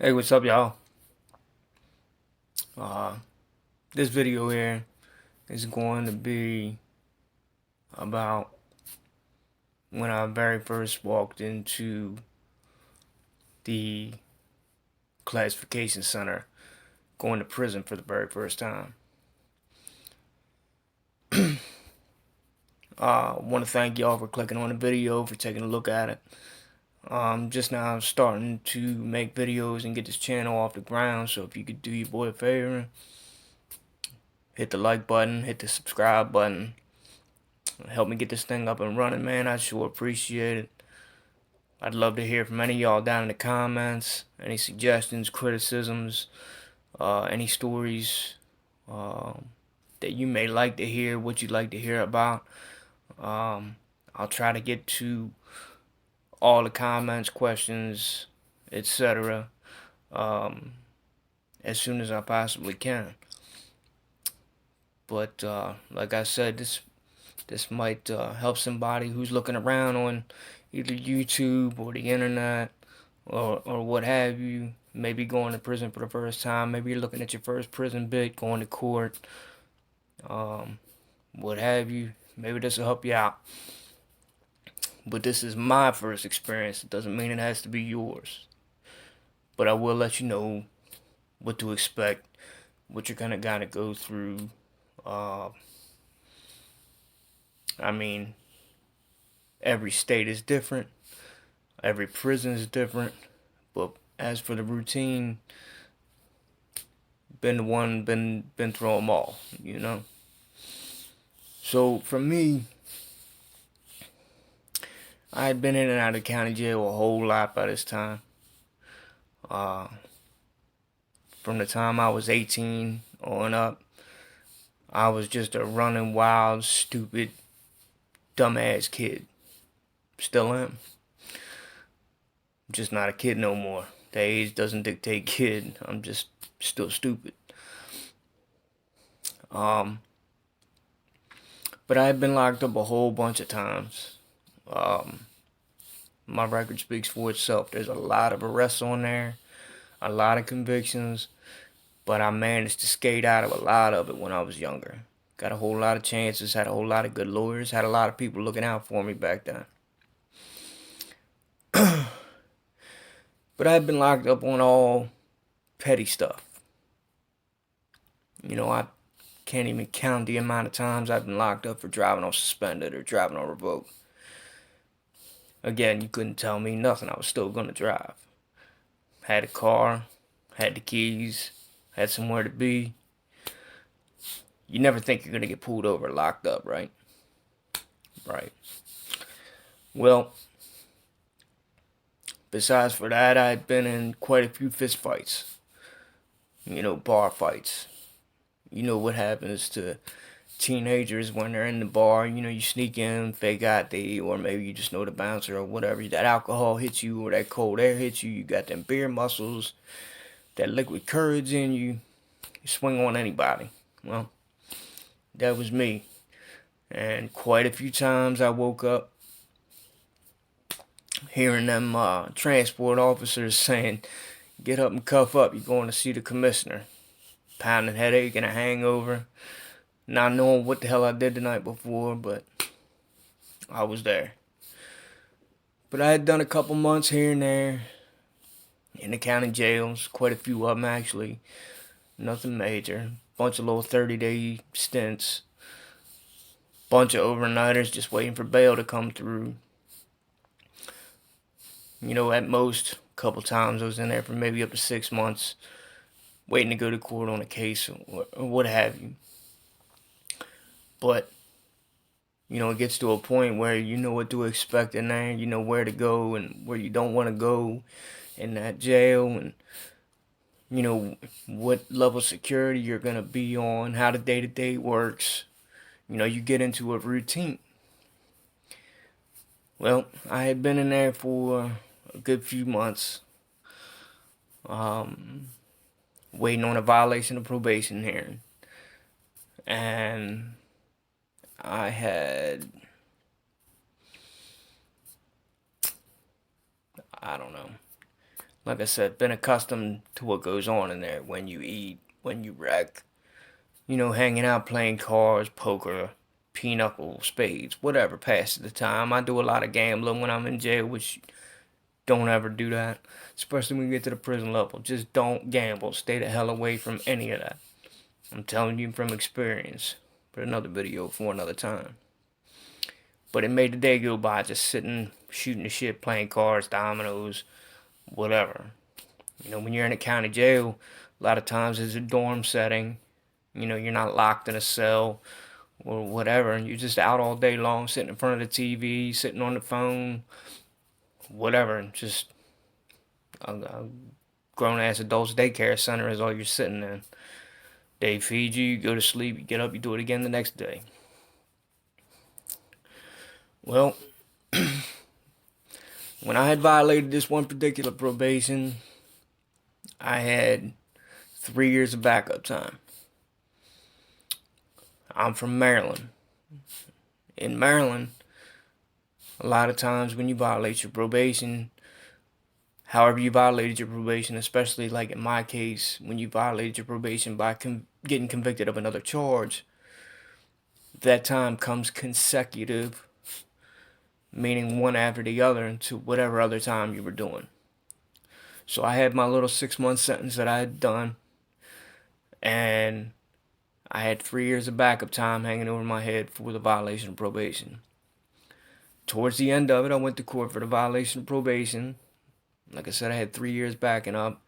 Hey, what's up, y'all? Uh, this video here is going to be about when I very first walked into the classification center, going to prison for the very first time. I want to thank y'all for clicking on the video, for taking a look at it. Just now starting to make videos and get this channel off the ground, so if you could do your boy a favor, hit the like button, hit the subscribe button, help me get this thing up and running, man. I sure appreciate it. I'd love to hear from any of y'all down in the comments. Any suggestions, criticisms, any stories that you may like to hear, what you'd like to hear about. I'll try to get to all the comments, questions, etc. As soon as I possibly can. But like I said, this might help somebody who's looking around on either YouTube or the internet or what have you. Maybe going to prison for the first time. Maybe you're looking at your first prison bit, going to court, um, what have you. Maybe this will help you out. But this is my first experience. It doesn't mean it has to be yours. But I will let you know what to expect, what you're gotta go through. Uh, I mean, every state is different. Every prison is different. But as for the routine, been through them all. So for me, I had been in and out of county jail a whole lot by this time. Uh, from the time I was 18 on up, I was just a running wild, stupid, dumbass kid. Still am. I'm just not a kid no more. The age doesn't dictate kid. I'm just still stupid. Um, but I had been locked up a whole bunch of times. Um, my record speaks for itself. There's a lot of arrests on there, a lot of convictions, but I managed to skate out of a lot of it when I was younger. Got a whole lot of chances, had a whole lot of good lawyers, had a lot of people looking out for me back then. But I had been locked up on all petty stuff. I can't even count the amount of times I've been locked up for driving on suspended or driving on revoked. Again, you couldn't tell me nothing. I was still gonna drive. Had a car, had the keys, had somewhere to be. You never think you're gonna get pulled over, locked up, right? Right. Well, besides for that, I'd been in quite a few fist fights. Bar fights. You know what happens to teenagers when they're in the bar. You sneak in, fake ID, or maybe you just know the bouncer or whatever. That alcohol hits you or that cold air hits you. You got them beer muscles, that liquid courage in you. You swing on anybody. Well, that was me. And quite a few times I woke up hearing them transport officers saying, "Get up and cuff up. You're going to see the commissioner." Pounding headache and a hangover. Not knowing what the hell I did the night before, but I was there. But I had done a couple months here and there in the county jails, quite a few of them actually. Nothing major. Bunch of little 30-day stints. Bunch of overnighters just waiting for bail to come through. At most, a couple times I was in there for maybe up to 6 months, waiting to go to court on a case or what have you. But it gets to a point where you know what to expect in there, you know where to go and where you don't want to go in that jail, and what level of security you're going to be on, how the day-to-day works. You get into a routine. Well, I had been in there for a good few months, waiting on a violation of probation hearing. And I had, I don't know, like I said, been accustomed to what goes on in there when you eat, when you wreck, hanging out playing cards, poker, pinochle, spades, whatever passes the time. I do a lot of gambling when I'm in jail, which don't ever do that, especially when you get to the prison level. Just don't gamble. Stay the hell away from any of that. I'm telling you from experience. But another video for another time. But it made the day go by just sitting, shooting the shit, playing cards, dominoes, whatever. When you're in a county jail, a lot of times it's a dorm setting. You're not locked in a cell or whatever. And you're just out all day long, sitting in front of the TV, sitting on the phone, whatever. And just a grown-ass adults daycare center is all you're sitting in. They feed you, you go to sleep, you get up, you do it again the next day. Well, when I had violated this one particular probation, I had 3 years of backup time. I'm from Maryland. In Maryland, a lot of times when you violate your probation, however you violated your probation, especially like in my case, when you violated your probation by getting convicted of another charge, that time comes consecutive, meaning one after the other, to whatever other time you were doing. So I had my little 6-month sentence that I had done, and I had 3 years of backup time hanging over my head for the violation of probation. Towards the end of it, I went to court for the violation of probation. Like I said, I had 3 years backing up.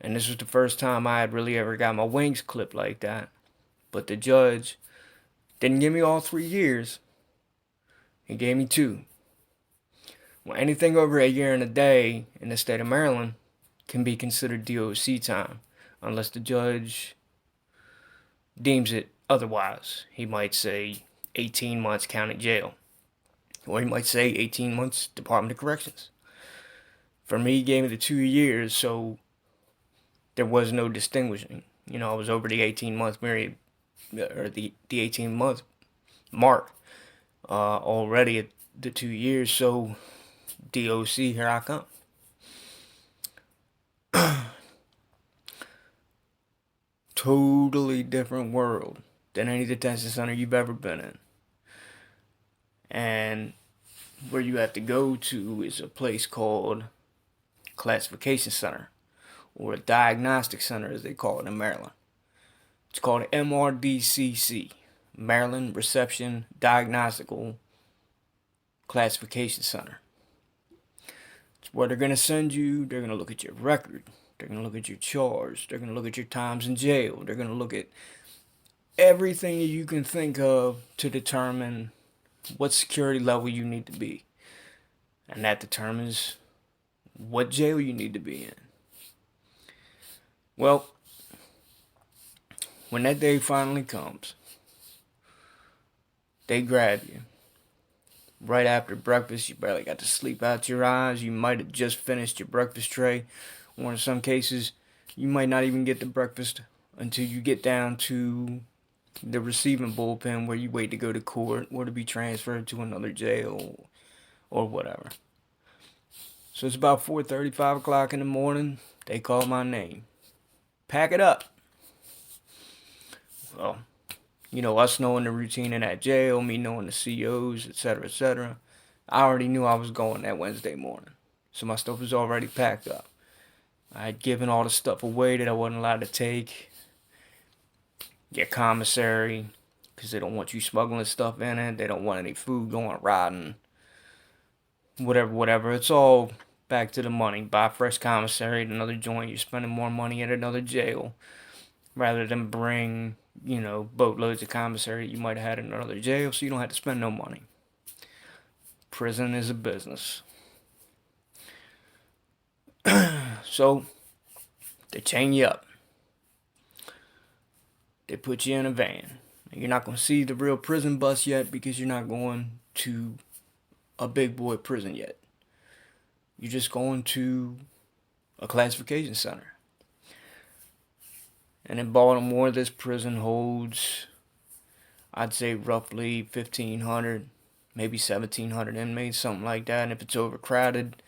And this was the first time I had really ever got my wings clipped like that. But the judge didn't give me all 3 years. He gave me 2. Well, anything over a year and a day in the state of Maryland can be considered DOC time, unless the judge deems it otherwise. He might say 18 months county jail. Or he might say 18 months Department of Corrections. For me, he gave me the 2 years, so there was no distinguishing. I was over the 18-month period, or the 18-month mark already at the 2 years, so DOC, here I come. Totally different world than any detention center you've ever been in. And where you have to go to is a place called Classification Center, or a diagnostic center as they call it in Maryland. It's called MRDCC, Maryland Reception Diagnostical Classification Center. It's where they're going to send you. They're going to look at your record. They're going to look at your charge. They're going to look at your times in jail. They're going to look at everything you can think of to determine what security level you need to be. And that determines what jail you need to be in. Well, when that day finally comes, they grab you. Right after breakfast, you barely got to sleep out your eyes. You might have just finished your breakfast tray. Or in some cases, you might not even get to breakfast until you get down to the receiving bullpen where you wait to go to court or to be transferred to another jail or whatever. So it's about 4:30, 5 o'clock in the morning. They call my name. Pack it up. Well, us knowing the routine in that jail, me knowing the COs, etc., etc., I already knew I was going that Wednesday morning. So my stuff was already packed up. I had given all the stuff away that I wasn't allowed to take. Your commissary, because they don't want you smuggling stuff in it. They don't want any food going rotten. Whatever. It's all back to the money. Buy fresh commissary at another joint. You're spending more money at another jail rather than bring, boatloads of commissary you might have had in another jail, so you don't have to spend no money. Prison is a business. So, they chain you up. They put you in a van. You're not going to see the real prison bus yet because you're not going to a big boy prison yet. You're just going to a classification center. And in Baltimore, this prison holds, I'd say, roughly 1,500, maybe 1,700 inmates, something like that. And if it's overcrowded,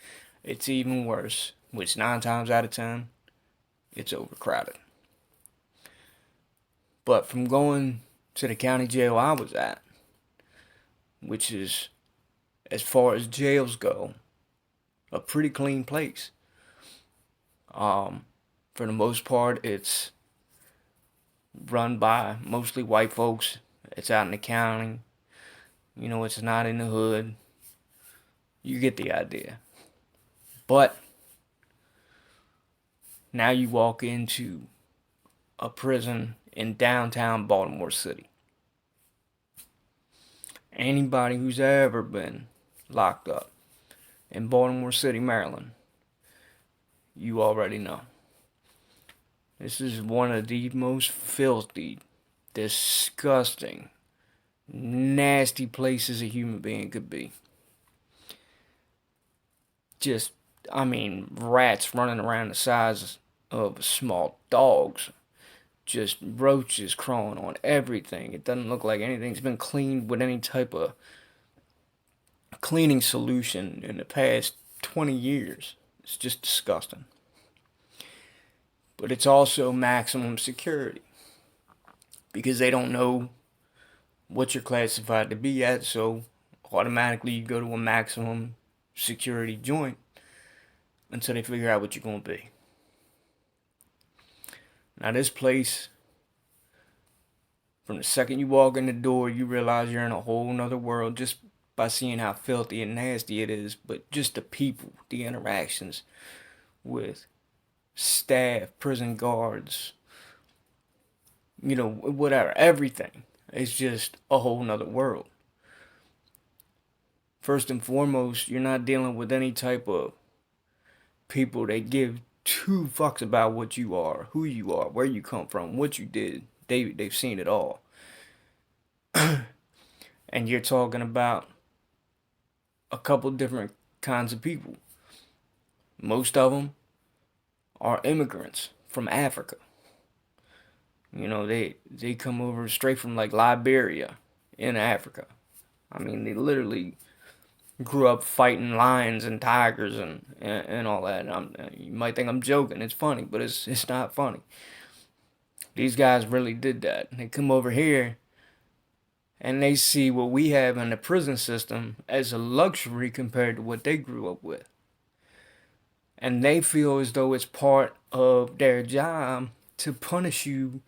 it's even worse. which 9 times out of 10, it's overcrowded. But from going to the county jail I was at, which is, as far as jails go, a pretty clean place. For the most part, it's run by mostly white folks. It's out in the county. You know, it's not in the hood. You get the idea. But now you walk into a prison in downtown Baltimore City. Anybody who's ever been locked up in Baltimore City, Maryland, you already know. This is one of the most filthy, disgusting, nasty places a human being could be. Just, I mean, rats running around the size of small dogs. Just roaches crawling on everything. It doesn't look like anything's been cleaned with any type of cleaning solution in the past 20 years. It's just disgusting. But it's also maximum security, because they don't know what you're classified to be at, so automatically you go to a maximum security joint until they figure out what you're going to be. Now this place, from the second you walk in the door, you realize you're in a whole nother world just by seeing how filthy and nasty it is. But just the people, the interactions with staff, prison guards, you know, whatever, everything. It's just a whole nother world. First and foremost, you're not dealing with any type of people that give two fucks about what you are, who you are, where you come from, what you did. They've seen it all. And you're talking about a couple different kinds of people. Most of them are immigrants from Africa. You know, they come over straight from like Liberia in Africa. I mean, they literally grew up fighting lions and tigers and all that. You might think I'm joking. It's funny, but it's not funny. These guys really did that. They come over here and they see what we have in the prison system as a luxury compared to what they grew up with. And they feel as though it's part of their job to punish you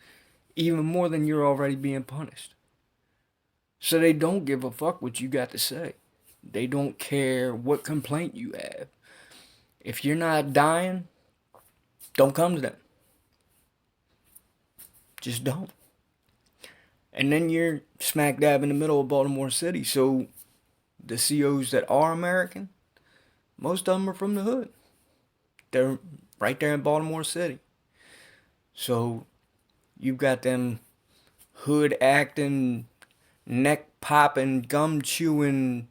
even more than you're already being punished. So they don't give a fuck what you got to say. They don't care what complaint you have. If you're not dying, don't come to them. Just don't. And then you're smack dab in the middle of Baltimore City. So the COs that are American, most of them are from the hood. They're right there in Baltimore City. So you've got them hood acting, neck popping, gum chewing,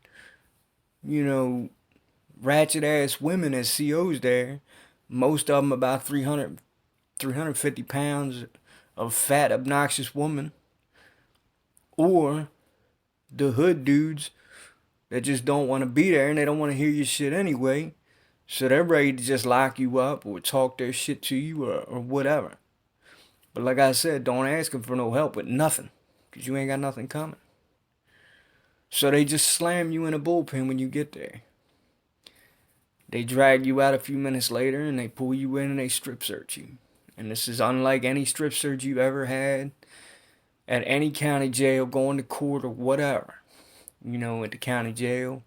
you know, ratchet ass women as COs there. Most of them about 350 pounds of fat, obnoxious woman. Or the hood dudes that just don't want to be there and they don't want to hear your shit anyway. So they're ready to just lock you up or talk their shit to you or whatever. But like I said, don't ask them for no help with nothing, because you ain't got nothing coming. So they just slam you in a bullpen when you get there. They drag you out a few minutes later and they pull you in and they strip search you. And this is unlike any strip search you've ever had at any county jail, going to court or whatever. You know, at the county jail,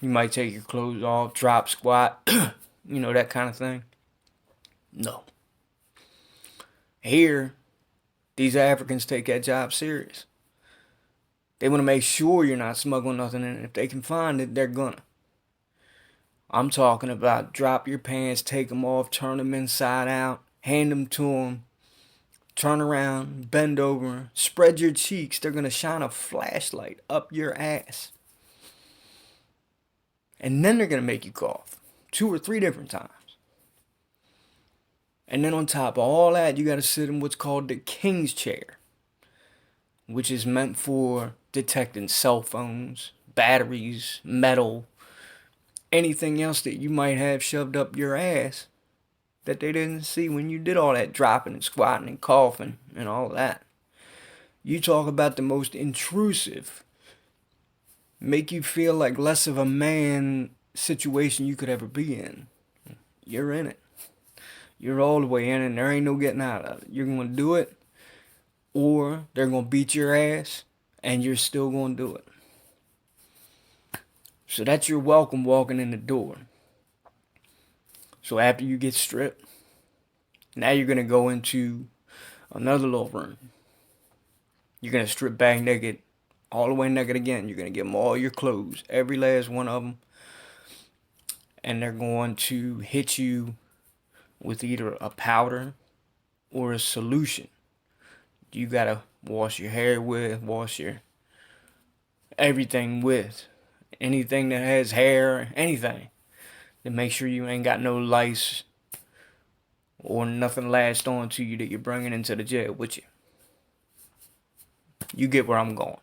you might take your clothes off, drop squat, you know, that kind of thing. No. Here, these Africans take that job serious. They want to make sure you're not smuggling nothing in. If they can find it, they're gonna. I'm talking about drop your pants, take them off, turn them inside out, hand them to them, turn around, bend over, spread your cheeks. They're gonna shine a flashlight up your ass. And then they're gonna make you cough 2 or 3 different times. And then on top of all that, you gotta sit in what's called the king's chair, which is meant for detecting cell phones, batteries, metal, anything else that you might have shoved up your ass that they didn't see when you did all that dropping and squatting and coughing and all that. You talk about the most intrusive, make you feel like less of a man situation you could ever be in. You're in it. You're all the way in it and there ain't no getting out of it. You're going to do it, or they're going to beat your ass and you're still going to do it. So that's your welcome walking in the door. So after you get stripped, now you're going to go into another little room. You're going to strip back naked, all the way naked again. You're going to give them all your clothes, every last one of them. And they're going to hit you with either a powder or a solution. You got to wash your hair with, wash your everything with. Anything that has hair, anything. To make sure you ain't got no lice or nothing lashed on to you that you're bringing into the jail with you. You get where I'm going.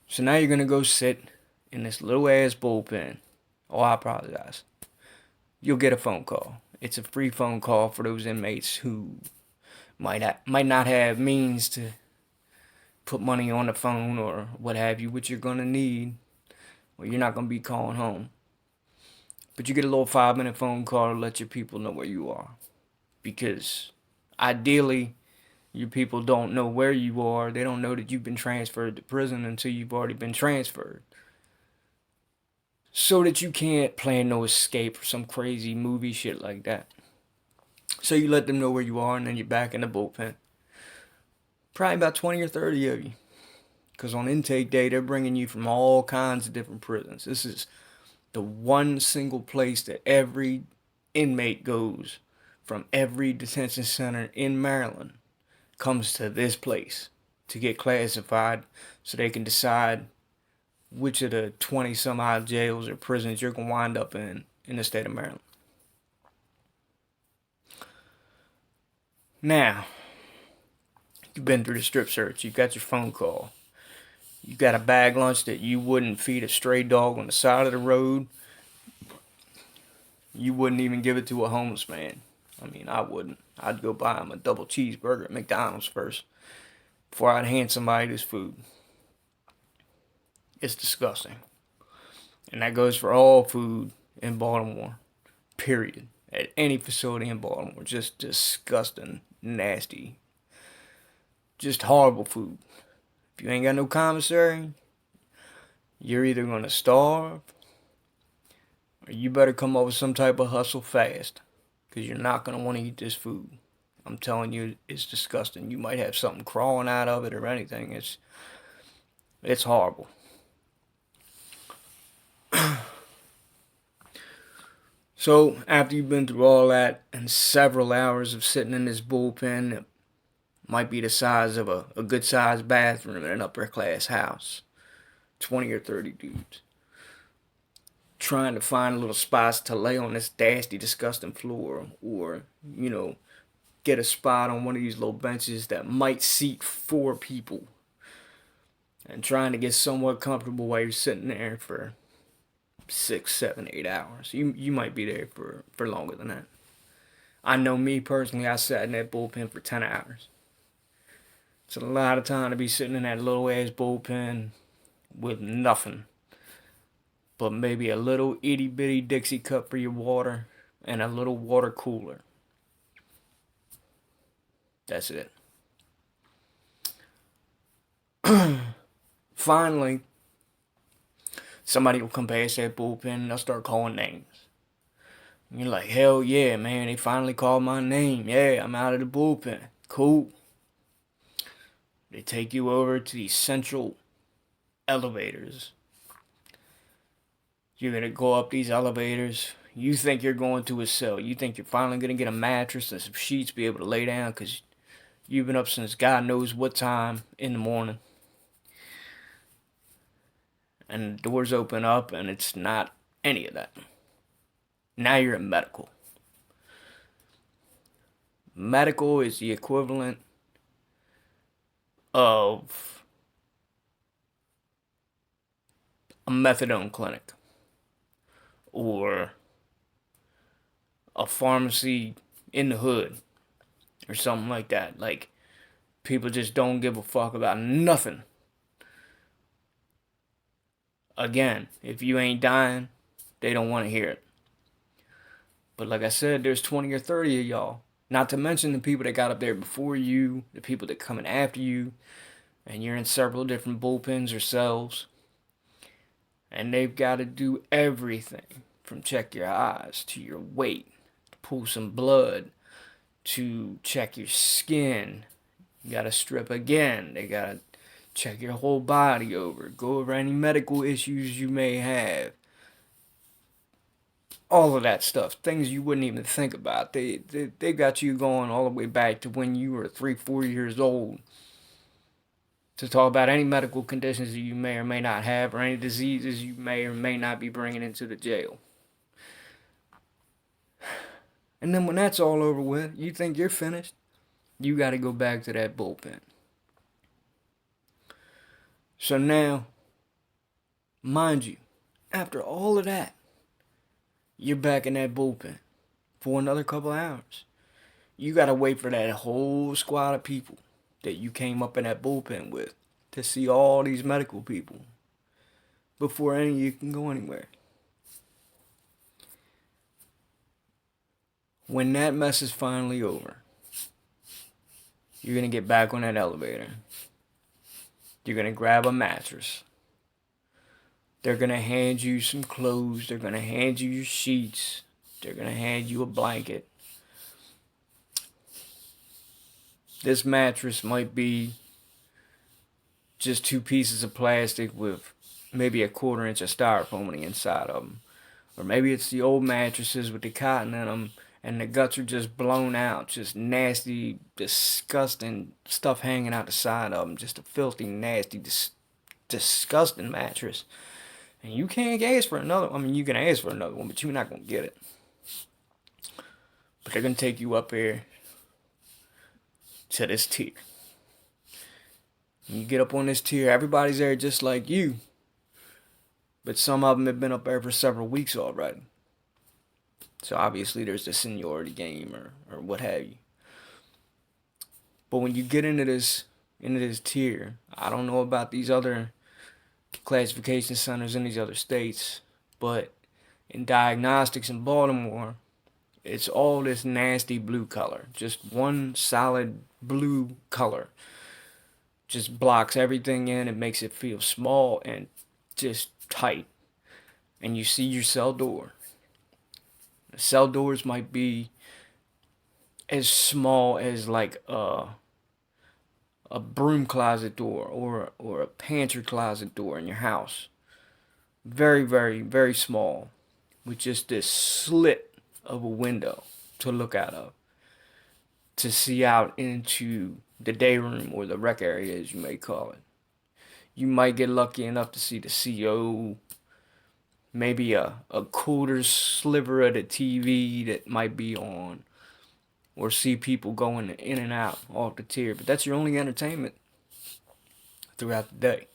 So now you're going to go sit in this little ass bullpen. Oh, I apologize. You'll get a phone call. It's a free phone call for those inmates who might not have means to put money on the phone or what have you, which you're going to need, or you're not going to be calling home. But you get a little 5-minute phone call to let your people know where you are. Because ideally, your people don't know where you are. They don't know that you've been transferred to prison until you've already been transferred. So that you can't plan no escape or some crazy movie shit like that. So you let them know where you are and then you're back in the bullpen. Probably about 20 or 30 of you. Because on intake day, they're bringing you from all kinds of different prisons. This is the one single place that every inmate goes from every detention center in Maryland comes to this place to get classified so they can decide which of the 20 some odd jails or prisons you're going to wind up in the state of Maryland. Now, you've been through the strip search, you've got your phone call, you got a bag lunch that you wouldn't feed a stray dog on the side of the road. You wouldn't even give it to a homeless man. I mean, I wouldn't. I'd go buy him a double cheeseburger at McDonald's first before I'd hand somebody this food. It's disgusting. And that goes for all food in Baltimore, period. At any facility in Baltimore. Just disgusting, nasty, just horrible food. If you ain't got no commissary, you're either going to starve or you better come up with some type of hustle fast because you're not going to want to eat this food. I'm telling you, it's disgusting. You might have something crawling out of it or anything. It's horrible. So, after you've been through all that and several hours of sitting in this bullpen that might be the size of a good sized bathroom in an upper class house, 20 or 30 dudes, trying to find little spots to lay on this nasty, disgusting floor, or, get a spot on one of these little benches that might seat 4 people, and trying to get somewhat comfortable while you're sitting there for 6, 7, 8 hours. You might be there for longer than that. I know me personally, I sat in that bullpen for 10 hours. It's a lot of time to be sitting in that little ass bullpen with nothing but maybe a little itty bitty Dixie cup for your water and a little water cooler. That's it. Finally, somebody will come past that bullpen and they'll start calling names. And you're like, hell yeah, man, they finally called my name. Yeah, I'm out of the bullpen. Cool. They take you over to these central elevators. You're going to go up these elevators. You think you're going to a cell. You think you're finally going to get a mattress and some sheets, be able to lay down because you've been up since God knows what time in the morning. And the doors open up and it's not any of that. Now you're in medical. Medical is the equivalent of a methadone clinic or a pharmacy in the hood or something like that. Like, people just don't give a fuck about nothing. Again, if you ain't dying, they don't want to hear it. But like I said, there's 20 or 30 of y'all. Not to mention the people that got up there before you, the people that coming after you, and you're in several different bullpens or cells. And they've got to do everything from check your eyes to your weight, to pull some blood, to check your skin. You got to strip again. They got to check your whole body over, go over any medical issues you may have. All of that stuff, things you wouldn't even think about. They got you going all the way back to when you were 3, 4 years old to talk about any medical conditions that you may or may not have or any diseases you may or may not be bringing into the jail. And then when that's all over with, you think you're finished, you got to go back to that bullpen. So now, mind you, after all of that, you're back in that bullpen for another couple hours. You got to wait for that whole squad of people that you came up in that bullpen with to see all these medical people before any of you can go anywhere. When that mess is finally over, you're going to get back on that elevator. You're going to grab a mattress. They're going to hand you some clothes. They're going to hand you your sheets. They're going to hand you a blanket. This mattress might be just 2 pieces of plastic with maybe a 1/4 inch of styrofoam on the inside of them. Or maybe it's the old mattresses with the cotton in them and the guts are just blown out. Just nasty, disgusting stuff hanging out the side of them. Just a filthy, nasty, disgusting mattress. And you can't ask for another. I mean, you can ask for another one, but you're not going to get it. But they're going to take you up here to this tier. When you get up on this tier, everybody's there just like you. But some of them have been up there for several weeks already. So obviously there's the seniority game or what have you. But when you get into this tier, I don't know about these other classification centers in these other states, but in diagnostics in Baltimore, it's all this nasty blue color. Just one solid blue color. Just blocks everything in. It makes it feel small and just tight. And you see your cell door. The cell doors might be as small as like a broom closet door or a pantry closet door in your house. Very, very, very small. With just this slit of a window to look out of. To see out into the day room or the rec area, as you may call it. You might get lucky enough to see the CO, maybe a 1/4 sliver of the TV that might be on, or see people going in and out off the tier. But that's your only entertainment throughout the day.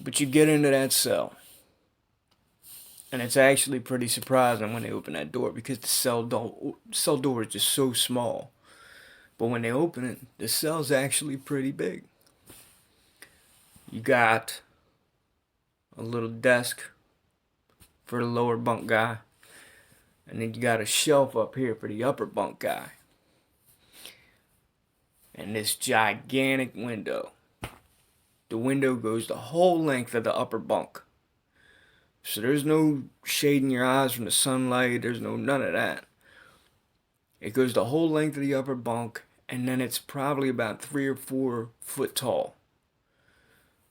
But you get into that cell, and it's actually pretty surprising when they open that door because the cell door is just so small. But when they open it, the cell's actually pretty big. You got a little desk for the lower bunk guy. And then you got a shelf up here for the upper bunk guy. And this gigantic window. The window goes the whole length of the upper bunk. So there's no shading your eyes from the sunlight. There's none of that. It goes the whole length of the upper bunk. And then it's probably about 3 or 4 foot tall.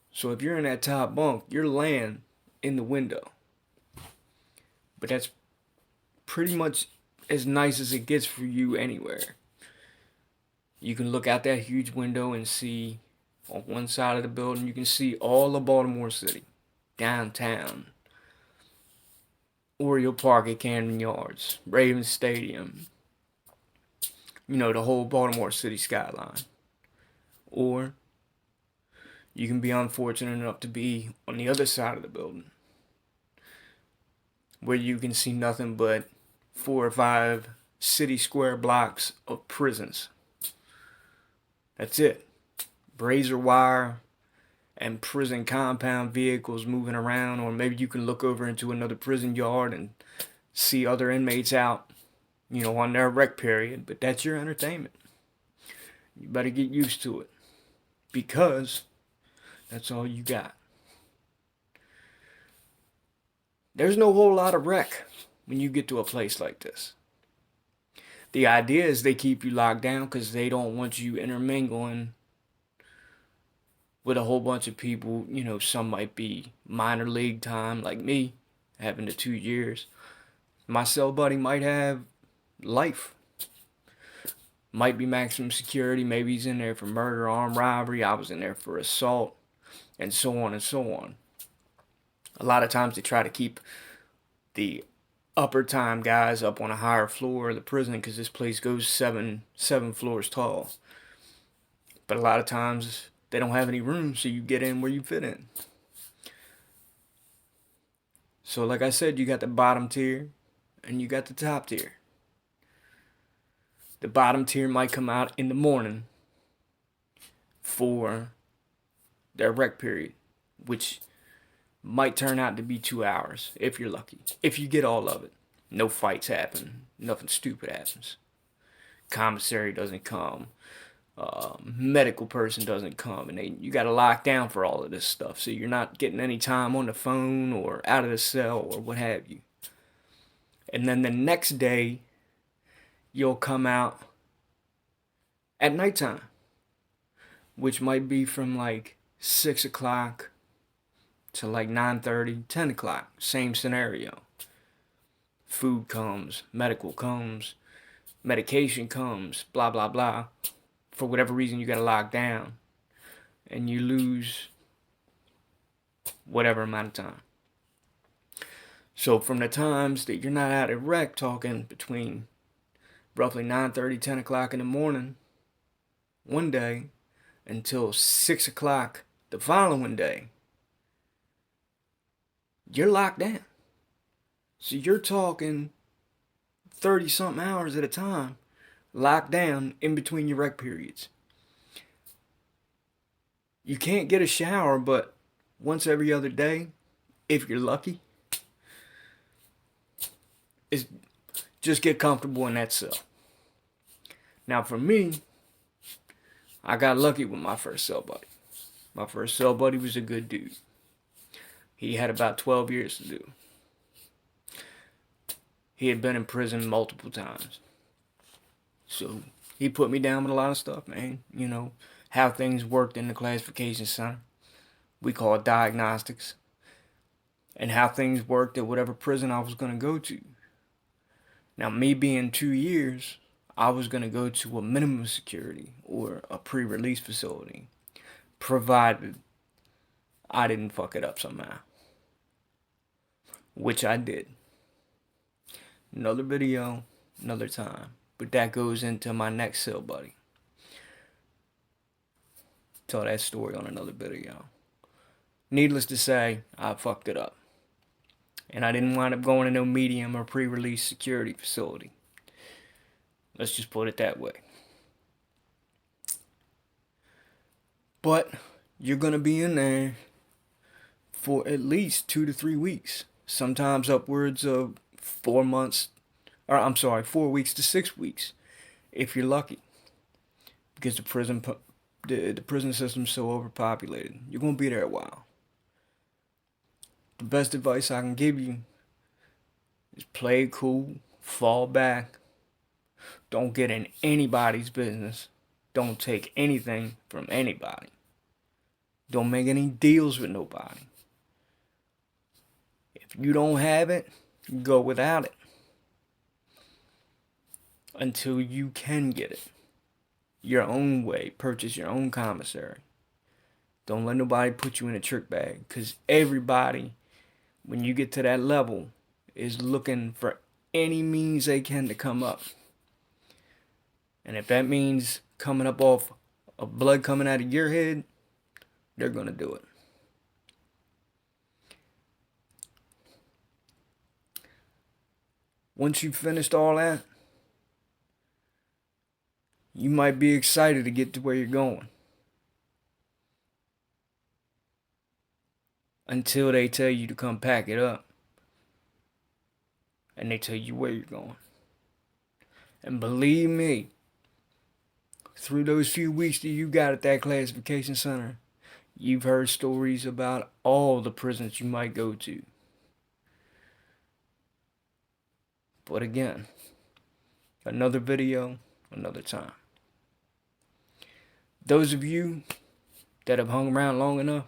So if you're in that top bunk, you're laying in the window. But that's pretty much as nice as it gets for you anywhere. You can look out that huge window and see on one side of the building, you can see all of Baltimore City, downtown, Oriole Park at Camden Yards, Ravens Stadium, the whole Baltimore City skyline. Or You can be unfortunate enough to be on the other side of the building, where you can see nothing but 4 or 5 city square blocks of prisons. That's it. Razor wire and prison compound vehicles moving around, or maybe you can look over into another prison yard and see other inmates out, on their rec period, but that's your entertainment. You better get used to it, because that's all you got. There's no whole lot of rec when you get to a place like this. The idea is they keep you locked down because they don't want you intermingling with a whole bunch of people. Some might be minor league time, like me, having the 2 years. My cell buddy might have life. Might be maximum security. Maybe he's in there for murder, armed robbery. I was in there for assault, and so on and so on. A lot of times they try to keep the upper time guys up on a higher floor of the prison because this place goes seven floors tall. But a lot of times they don't have any room, so you get in where you fit in. So like I said, you got the bottom tier and you got the top tier. The bottom tier might come out in the morning for their rec period, which might turn out to be 2 hours if you're lucky. If you get all of it. No fights happen. Nothing stupid happens. Commissary doesn't come. Medical person doesn't come, and you got to lock down for all of this stuff, so you're not getting any time on the phone or out of the cell or what have you. And then the next day you'll come out at nighttime, which might be from like 6 o'clock to like 9:30, 10 o'clock. Same scenario. Food comes, medical comes, medication comes, blah blah blah. For whatever reason, you got to lock down, and you lose whatever amount of time. So from the times that you're not out at rec, talking between roughly 9:30, 10 o'clock in the morning one day until 6 o'clock the following day, you're locked down. So you're talking 30-something hours at a time, locked down in between your rec periods. You can't get a shower but once every other day, if you're lucky. It's just get comfortable in that cell. Now for me, I got lucky with my first cell buddy. My first cell buddy was a good dude. He had about 12 years to do. He had been in prison multiple times. So he put me down with a lot of stuff, man. How things worked in the classification center. We call it diagnostics. And how things worked at whatever prison I was going to go to. Now, me being 2 years, I was going to go to a minimum security or a pre-release facility, provided I didn't fuck it up somehow. Which I did. Another video, another time. But that goes into my next cell buddy. Tell that story on another video. Needless to say, I fucked it up. And I didn't wind up going to no medium or pre-release security facility. Let's just put it that way. But you're going to be in there for at least 2 to 3 weeks. Sometimes upwards of 4 weeks to 6 weeks, if you're lucky. Because the prison system's so overpopulated. You're going to be there a while. The best advice I can give you is play it cool, fall back. Don't get in anybody's business. Don't take anything from anybody. Don't make any deals with nobody. If you don't have it, go without it. Until you can get it. Your own way. Purchase your own commissary. Don't let nobody put you in a trick bag. Because everybody, when you get to that level, is looking for any means they can to come up. And if that means coming up off of blood coming out of your head, they're going to do it. Once you've finished all that, you might be excited to get to where you're going. Until they tell you to come pack it up. And they tell you where you're going. And believe me, through those few weeks that you got at that classification center, you've heard stories about all the prisons you might go to. But again, another video, another time. Those of you that have hung around long enough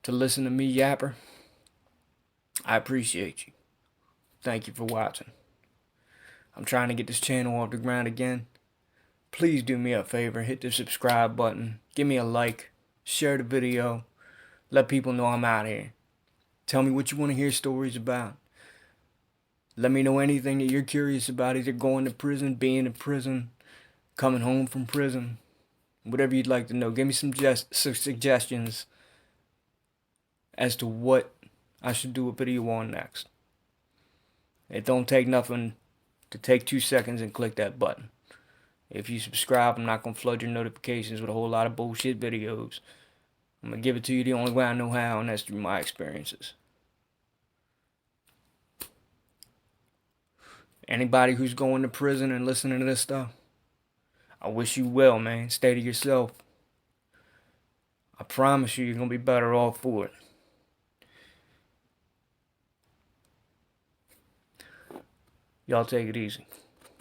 to listen to me yapper, I appreciate you. Thank you for watching. I'm trying to get this channel off the ground again. Please do me a favor, hit the subscribe button, give me a like, share the video, let people know I'm out here. Tell me what you want to hear stories about. Let me know anything that you're curious about, either going to prison, being in prison, coming home from prison, whatever you'd like to know. Give me some suggestions as to what I should do a video on next. It don't take nothing to take 2 seconds and click that button. If you subscribe, I'm not going to flood your notifications with a whole lot of bullshit videos. I'm going to give it to you the only way I know how, and that's through my experiences. Anybody who's going to prison and listening to this stuff, I wish you well, man. Stay to yourself. I promise you, you're going to be better off for it. Y'all take it easy.